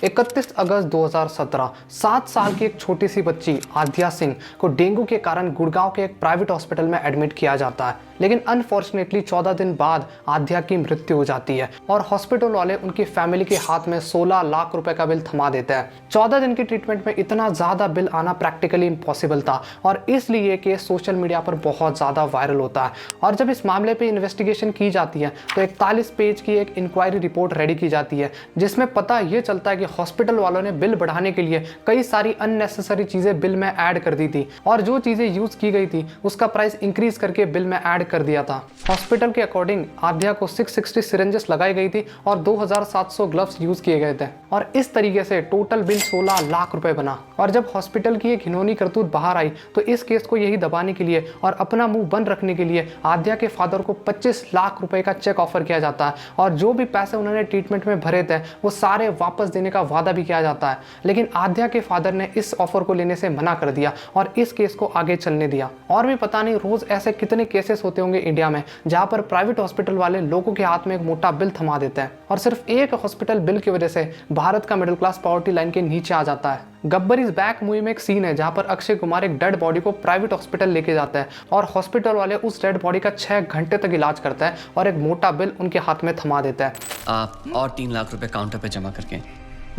31 अगस्त 2017 7 साल की एक छोटी सी बच्ची आद्या सिंह को डेंगू के कारण गुड़गांव के एक प्राइवेट हॉस्पिटल में एडमिट किया जाता है, लेकिन अनफॉर्चुनेटली 14 दिन बाद आद्या की मृत्यु हो जाती है और हॉस्पिटल वाले उनकी फैमिली के हाथ में 16 लाख रुपए का बिल थमा देते हैं। 14 दिन की ट्रीटमेंट में इतना ज्यादा बिल आना प्रैक्टिकली इम्पॉसिबल था और इसलिए ये केस सोशल मीडिया पर बहुत ज्यादा वायरल होता है। और जब इस मामले पे इन्वेस्टिगेशन की जाती है तो 41 पेज की एक इंक्वायरी रिपोर्ट रेडी की जाती है, जिसमें पता ये चलता है कि हॉस्पिटल वालों ने बिल बढ़ाने के लिए कई सारी अननेसेसरी चीजें बिल में ऐड कर दी थी और जो चीजें यूज की गई थी उसका प्राइस इंक्रीज करके बिल में ऐड कर दिया था। हॉस्पिटल के अकॉर्डिंग आद्या को 660 सिरिंजेस लगाई गई थी और 2700 ग्लव्स यूज किए गए थे और इस तरीके से टोटल बिल 16 लाख रुपए बना। और जब हॉस्पिटल की एक घिनौनी करतूत बाहर आई तो इस केस को यही दबाने के लिए और अपना मुंह बंद रखने के लिए आद्या के फादर को 25 लाख रुपए का चेक ऑफर किया जाता है और जो भी पैसे उन्होंने ट्रीटमेंट में भरे थे वो सारे वापस देने का वादा भी किया जाता है। लेकिन आद्या के फादर ने इस ऑफर को लेने से मना कर दिया और इस केस को आगे चलने दिया। और भी पता नहीं रोज ऐसे कितने केसेस होते होंगे इंडिया में जहां पर प्राइवेट हॉस्पिटल वाले लोगों के हाथ में एक मोटा बिल थमा देते हैं और सिर्फ एक हॉस्पिटल बिल की वजह से भारत का मिडिल क्लास पॉवर्टी लाइन के नीचे आ जाता है। गब्बर इज बैक मूवी में एक सीन है जहां पर अक्षय कुमार एक डेड बॉडी को प्राइवेट हॉस्पिटल लेके जाता है और हॉस्पिटल वाले उस डेड बॉडी का 6 घंटे तक इलाज करता है और एक मोटा बिल उनके हाथ में थमा देता है। आप और 3 लाख रुपए काउंटर पे जमा करके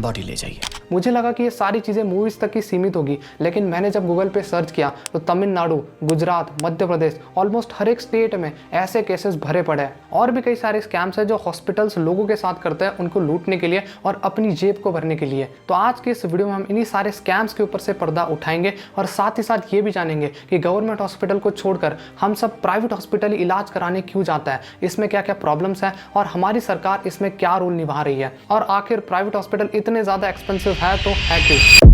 बॉडी ले जाइए। मुझे लगा कि ये सारी चीज़ें मूवीज़ तक ही सीमित होगी, लेकिन मैंने जब गूगल पे सर्च किया तो तमिलनाडु, गुजरात, मध्य प्रदेश, ऑलमोस्ट हर एक स्टेट में ऐसे केसेस भरे पड़े हैं। और भी कई सारे स्कैम्स हैं जो हॉस्पिटल्स लोगों के साथ करते हैं उनको लूटने के लिए और अपनी जेब को भरने के लिए। तो आज के इस वीडियो में हम इन्हीं सारे स्कैम्स के ऊपर से पर्दा उठाएंगे और साथ ही साथ ये भी जानेंगे कि गवर्नमेंट हॉस्पिटल को छोड़कर हम सब प्राइवेट हॉस्पिटल इलाज कराने क्यों जाता है, इसमें क्या क्या प्रॉब्लम्स हैं और हमारी सरकार इसमें क्या रोल निभा रही है, और आखिर प्राइवेट हॉस्पिटल इतने ज़्यादा एक्सपेंसिव है तो है क्यों।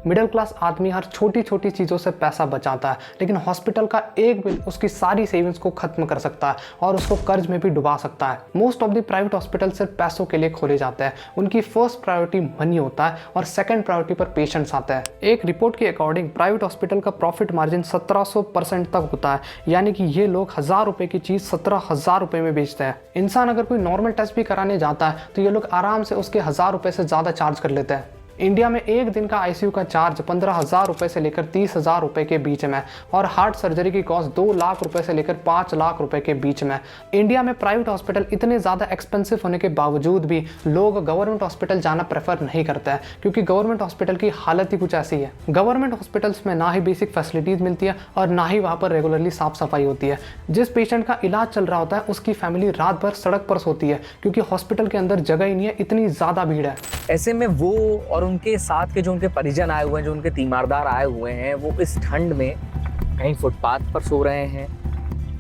मिडिल क्लास आदमी हर छोटी छोटी चीज़ों से पैसा बचाता है, लेकिन हॉस्पिटल का एक बिल उसकी सारी सेविंग्स को खत्म कर सकता है और उसको कर्ज में भी डुबा सकता है। Most of the private hospital सिर्फ पैसों के लिए खोले जाते हैं। उनकी फर्स्ट प्रायोरिटी मनी होता है और सेकंड प्रायोरिटी पर पेशेंट्स आते हैं। एक रिपोर्ट के अकॉर्डिंग प्राइवेट हॉस्पिटल का प्रॉफिट मार्जिन 1700% तक होता है, यानी कि ये लोग 1000 रुपये की चीज़ 17,000 रुपये में बेचते हैं। इंसान अगर कोई नॉर्मल टेस्ट भी कराने जाता है तो ये लोग आराम से उसके 1000 रुपये से ज़्यादा चार्ज कर लेते हैं। इंडिया में एक दिन का आईसीयू का चार्ज 15,000 रुपये से लेकर 30,000 रुपये के बीच में और हार्ट सर्जरी की कॉस्ट 2 लाख रुपये से लेकर 5 लाख रुपये के बीच में। इंडिया में प्राइवेट हॉस्पिटल इतने ज़्यादा एक्सपेंसिव होने के बावजूद भी लोग गवर्नमेंट हॉस्पिटल जाना प्रेफर नहीं करते हैं, क्योंकि गवर्नमेंट हॉस्पिटल की हालत ही कुछ ऐसी है। गवर्नमेंट हॉस्पिटल्स में ना ही बेसिक फैसिलिटीज़ मिलती है और ना ही वहाँ पर रेगुलरली साफ सफाई होती है। जिस पेशेंट का इलाज चल रहा होता है उसकी फैमिली रात भर सड़क पर सोती है, क्योंकि हॉस्पिटल के अंदर जगह ही नहीं है, इतनी ज़्यादा भीड़ है। ऐसे में वो और उनके साथ के जो उनके परिजन आए हुए हैं, जो उनके तीमारदार आए हुए हैं, वो इस ठंड में कहीं फुटपाथ पर सो रहे हैं,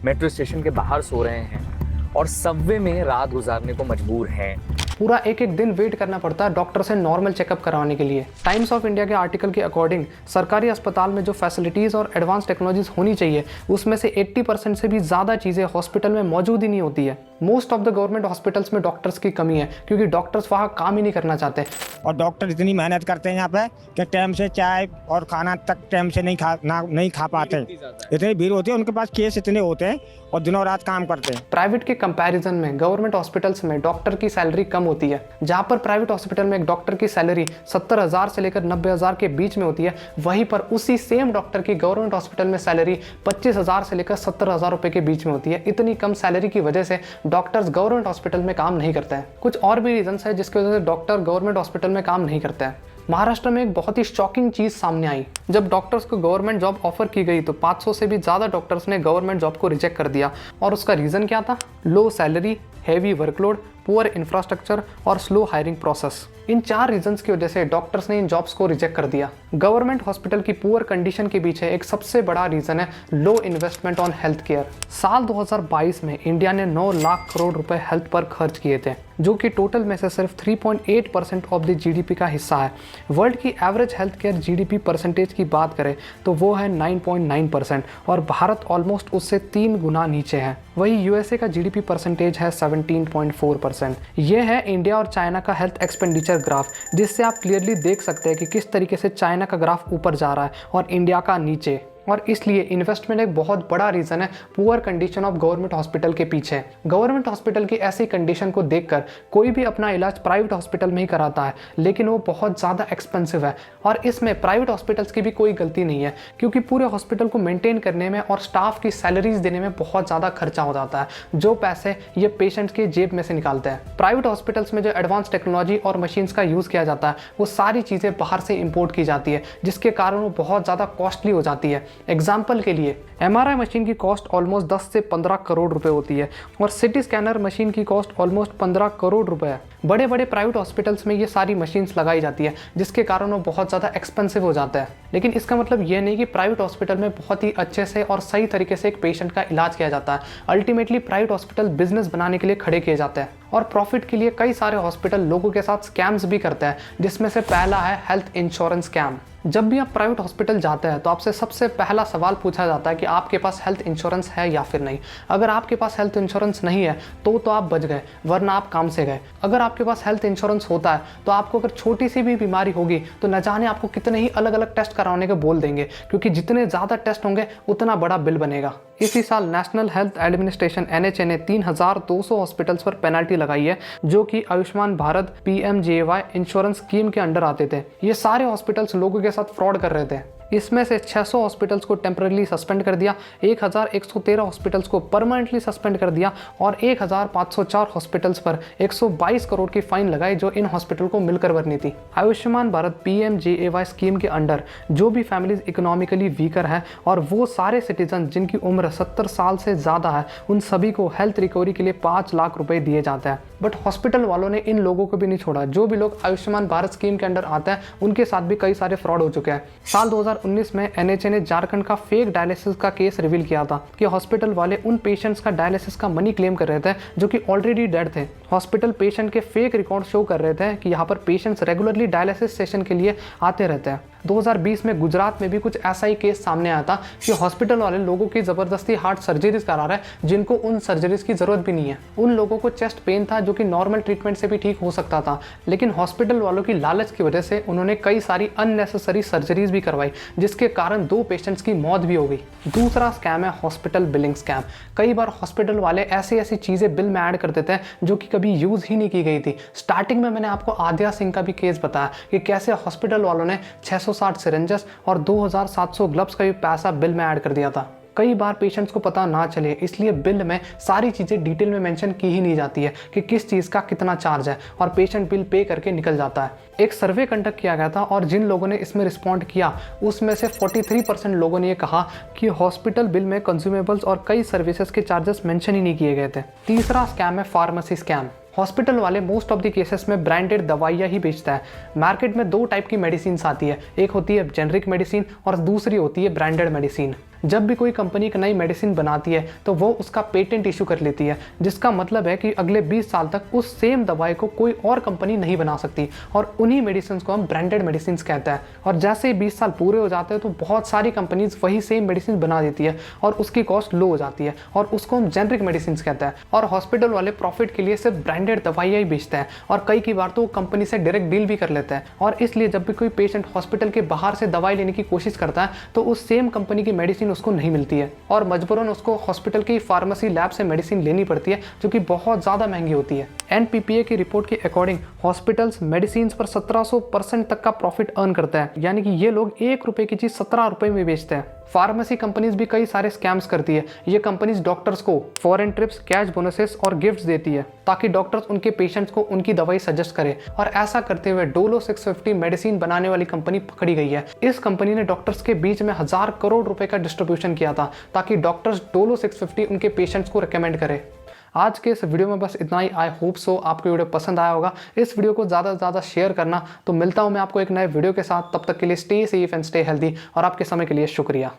मेट्रो स्टेशन के बाहर सो रहे हैं और सबवे में रात गुजारने को मजबूर हैं। पूरा एक एक दिन वेट करना पड़ता है डॉक्टर से नॉर्मल चेकअप करवाने के लिए। टाइम्स ऑफ इंडिया के आर्टिकल के अकॉर्डिंग सरकारी अस्पताल में जो फैसिलिटीज़ और एडवांस टेक्नोलॉजीज होनी चाहिए उसमें से 80% से भी ज़्यादा चीज़ें हॉस्पिटल में मौजूद ही नहीं होती है। Most of the government hospitals में डॉक्टर्स की कमी है, क्योंकि डॉक्टर्स वहाँ काम ही नहीं करना चाहते। और डॉक्टर इतनी मेहनत करते हैं यहाँ पे कि टाइम से चाय और खाना तक टाइम से नहीं खा पाते। इतनी भीड़ होती है, उनके पास केस इतने होते हैं और दिनों रात काम करते हैं। प्राइवेट के कंपैरिजन में गवर्नमेंट हॉस्पिटल्स में डॉक्टर की सैलरी कम होती है। जहाँ पर प्राइवेट हॉस्पिटल में एक डॉक्टर की सैलरी 70,000 से लेकर 90,000 के बीच में होती है, वहीं पर उसी सेम डॉक्टर की गवर्नमेंट हॉस्पिटल में सैलरी 25,000 से लेकर 70,000 रुपये के बीच में होती है। इतनी कम सैलरी की वजह से डॉक्टर्स गवर्नमेंट हॉस्पिटल में काम नहीं करते हैं। कुछ और भी रीजंस है जिसकी वजह से डॉक्टर गवर्नमेंट हॉस्पिटल में काम नहीं करते हैं। महाराष्ट्र में एक बहुत ही शॉकिंग चीज़ सामने आई। जब डॉक्टर्स को गवर्नमेंट जॉब ऑफर की गई तो 500 से भी ज़्यादा डॉक्टर्स ने गवर्नमेंट जॉब को रिजेक्ट कर दिया और उसका रीज़न क्या था? लो salary, heavy workload, poor infrastructure और स्लो हायरिंग प्रोसेस। इन 4 रीजंस की वजह से डॉक्टर्स ने इन जॉब्स को रिजेक्ट कर दिया। गवर्नमेंट हॉस्पिटल की पुअर कंडीशन के पीछे एक सबसे बड़ा रीजन है लो इन्वेस्टमेंट ऑन हेल्थ केयर। साल 2022 में इंडिया ने 9 लाख करोड़ रुपए हेल्थ पर खर्च किए थे, जो कि टोटल में से सिर्फ 3.8% ऑफ द जीडीपी का हिस्सा है। वर्ल्ड की average health care GDP percentage की बात करें तो वो है 9.9% और भारत ऑलमोस्ट उससे 3 गुना नीचे है। वही यूएसए का जीडीपी परसेंटेज है 17.4%। ये है इंडिया और चाइना का हेल्थ एक्सपेंडिचर ग्राफ, जिससे आप क्लियरली देख सकते हैं कि किस तरीके से चाइना का ग्राफ ऊपर जा रहा है और इंडिया का नीचे। और इसलिए इन्वेस्टमेंट एक बहुत बड़ा रीज़न है poor condition of government hospital के पीछे। गवर्नमेंट हॉस्पिटल की ऐसी कंडीशन को देखकर कोई भी अपना इलाज प्राइवेट हॉस्पिटल में ही कराता है, लेकिन वो बहुत ज़्यादा एक्सपेंसिव है। और इसमें प्राइवेट हॉस्पिटल्स की भी कोई गलती नहीं है, क्योंकि पूरे हॉस्पिटल को मेंटेन करने में और स्टाफ की सैलरीज देने में बहुत ज़्यादा खर्चा हो जाता है, जो पैसे ये पेशेंट्स के जेब में से निकालते हैं। प्राइवेट हॉस्पिटल्स में जो एडवांस टेक्नोलॉजी और मशीन्स का यूज़ किया जाता है वो सारी चीज़ें बाहर से इंपोर्ट की जाती है, जिसके कारण वो बहुत ज़्यादा कॉस्टली हो जाती है। एग्जाम्पल के लिए MRI मशीन की कॉस्ट ऑलमोस्ट 10 से 15 करोड़ रुपए होती है और सिटी स्कैनर मशीन की कॉस्ट ऑलमोस्ट 15 करोड़ रुपए है। बड़े बड़े प्राइवेट हॉस्पिटल्स में ये सारी मशीन्स लगाई जाती है, जिसके कारण वो बहुत ज़्यादा एक्सपेंसिव हो जाता है। लेकिन इसका मतलब ये नहीं कि प्राइवेट हॉस्पिटल में बहुत ही अच्छे से और सही तरीके से एक पेशेंट का इलाज किया जाता है। अल्टीमेटली प्राइवेट हॉस्पिटल बिजनेस बनाने के लिए खड़े किए जाते हैं और प्रॉफिट के लिए कई सारे हॉस्पिटल लोगों के साथ स्कैम्स भी करते हैं, जिसमें से पहला है हेल्थ इंश्योरेंस स्कैम। जब भी आप प्राइवेट हॉस्पिटल जाते हैं तो आपसे सबसे पहला सवाल पूछा जाता है कि आपके पास हेल्थ इंश्योरेंस है या फिर नहीं। अगर आपके पास हेल्थ इंश्योरेंस नहीं है तो आप बच गए, वरना आप काम से गए। अगर आपके पास हेल्थ इंश्योरेंस होता है तो आपको अगर छोटी सी भी बीमारी होगी तो न जाने आपको कितने ही अलग अलग टेस्ट कराने के बोल देंगे, क्योंकि जितने ज़्यादा टेस्ट होंगे उतना बड़ा बिल बनेगा। इसी साल नेशनल हेल्थ एडमिनिस्ट्रेशन NHA ने 3200 हॉस्पिटल्स पर पेनल्टी लगाई है, जो कि Ayushman Bharat PMJAY insurance scheme के अंडर आते थे। ये सारे हॉस्पिटल्स लोगों के साथ फ्रॉड कर रहे थे। इसमें से 600 हॉस्पिटल्स को टेम्पररी सस्पेंड कर दिया, 1113 हॉस्पिटल्स को परमानेंटली सस्पेंड कर दिया और 1504 हॉस्पिटल्स पर 122 करोड़ की फाइन लगाई, जो इन हॉस्पिटल को मिलकर भरनी थी। आयुष्मान भारत PMJAY स्कीम के अंडर जो भी फैमिलीज इकोनॉमिकली वीकर है और वो सारे सिटीजन जिनकी उम्र 70 साल से ज़्यादा है, उन सभी को हेल्थ रिकवरी के लिए 5 लाख रुपए दिए जाते हैं। बट हॉस्पिटल वालों ने इन लोगों को भी नहीं छोड़ा। जो भी लोग आयुष्मान भारत स्कीम के अंडर आते हैं उनके साथ भी कई सारे फ्रॉड हो चुके हैं। साल 2019 में NHA ने झारखंड का फेक डायलिसिस का केस रिवील किया था कि हॉस्पिटल वाले उन पेशेंट्स का डायलिसिस का मनी क्लेम कर रहे थे जो कि ऑलरेडी डेड थे। हॉस्पिटल पेशेंट के फेक रिकॉर्ड शो कर रहे थे कि यहाँ पर पेशेंट्स रेगुलरली डायलिसिस सेशन के लिए आते रहते हैं। 2020 में गुजरात में भी कुछ ऐसा ही केस सामने आया था कि हॉस्पिटल वाले लोगों की ज़बरदस्ती हार्ट सर्जरीज करा रहे हैं, जिनको उन सर्जरीज की ज़रूरत भी नहीं है। उन लोगों को चेस्ट पेन था जो कि नॉर्मल ट्रीटमेंट से भी ठीक हो सकता था, लेकिन हॉस्पिटल वालों की लालच की वजह से उन्होंने कई सारी अननेसेसरी सर्जरीज भी करवाई, जिसके कारण 2 पेशेंट्स की मौत भी हो गई। दूसरा स्कैम है हॉस्पिटल बिलिंग स्कैम। कई बार हॉस्पिटल वाले ऐसी चीज़ें बिल में ऐड कर देते हैं जो कि कभी यूज़ ही नहीं की गई थी। स्टार्टिंग में मैंने आपको आद्या सिंह का भी केस बताया कि कैसे हॉस्पिटल वालों ने 660 सिरेंजेस और 2700 ग्लव्स का भी पैसा बिल में ऐड कर दिया था। कई बार पेशेंट्स को पता ना चले, इसलिए बिल में सारी चीज़ें डिटेल में मेंशन की ही नहीं जाती है कि किस चीज़ का कितना चार्ज है, और पेशेंट बिल पे करके निकल जाता है। एक सर्वे कंडक्ट किया गया था और जिन लोगों ने इसमें रिस्पॉन्ड किया उसमें से 43% लोगों ने ये कहा कि हॉस्पिटल बिल में कंज्यूमेबल्स और कई सर्विसेज के चार्जेस मेंशन ही नहीं किए गए थे। तीसरा स्कैम है फार्मेसी स्कैम। हॉस्पिटल वाले मोस्ट ऑफ द केसेस में ब्रांडेड दवाइयाँ ही बेचता है। मार्केट में 2 टाइप की मेडिसिन आती है, एक होती है जेनरिक मेडिसिन और दूसरी होती है ब्रांडेड मेडिसिन। जब भी कोई कंपनी एक नई मेडिसिन बनाती है तो वो उसका पेटेंट इशू कर लेती है, जिसका मतलब है कि अगले 20 साल तक उस सेम दवाई को कोई और कंपनी नहीं बना सकती, और उन्हीं मेडिसिन को हम ब्रांडेड मेडिसिन कहते हैं। और जैसे ही 20 साल पूरे हो जाते हैं तो बहुत सारी कंपनीज वही सेम मेडिसिन बना देती है और उसकी कॉस्ट लो हो जाती है, और उसको हम जेनरिक मेडिसिन कहते हैं। और हॉस्पिटल वाले प्रॉफिट के लिए सिर्फ ब्रांडेड दवाइयाँ ही बेचते हैं, और कई बार तो कंपनी से डायरेक्ट डील भी कर लेते हैं। और इसलिए जब भी कोई पेशेंट हॉस्पिटल के बाहर से दवाई लेने की कोशिश करता है तो उस सेम कंपनी की मेडिसिन उसको नहीं मिलती है, और मजबूरन उसको हॉस्पिटल की फार्मेसी लैब से मेडिसिन लेनी पड़ती है, जो कि बहुत ज़्यादा महंगी होती है। NPPA की रिपोर्ट के अकॉर्डिंग हॉस्पिटल्स मेडिसिन पर 1700% तक का प्रॉफिट अर्न करता है, यानी कि ये लोग 1 रुपए की चीज़ 17 रुपए में बेचते हैं। फार्मेसी कंपनीज भी कई सारे स्कैम्स करती है। ये कंपनीज डॉक्टर्स को फॉरेन ट्रिप्स, कैश बोनसेस और गिफ्ट्स देती है ताकि डॉक्टर्स उनके पेशेंट्स को उनकी दवाई सजेस्ट करें, और ऐसा करते हुए डोलो 650 मेडिसिन बनाने वाली कंपनी पकड़ी गई है। इस कंपनी ने डॉक्टर्स के बीच में 1000 करोड़ रुपए का डिस्ट्रीब्यूशन किया था ताकि डॉक्टर्स डोलो 650 उनके पेशेंट्स को रिकमेंड करें। आज के इस वीडियो में बस इतना ही। आई होप सो आपको वीडियो पसंद आया होगा। इस वीडियो को ज़्यादा से ज़्यादा शेयर करना। तो मिलता हूँ मैं आपको एक नए वीडियो के साथ, तब तक के लिए stay safe and stay healthy, और आपके समय के लिए शुक्रिया।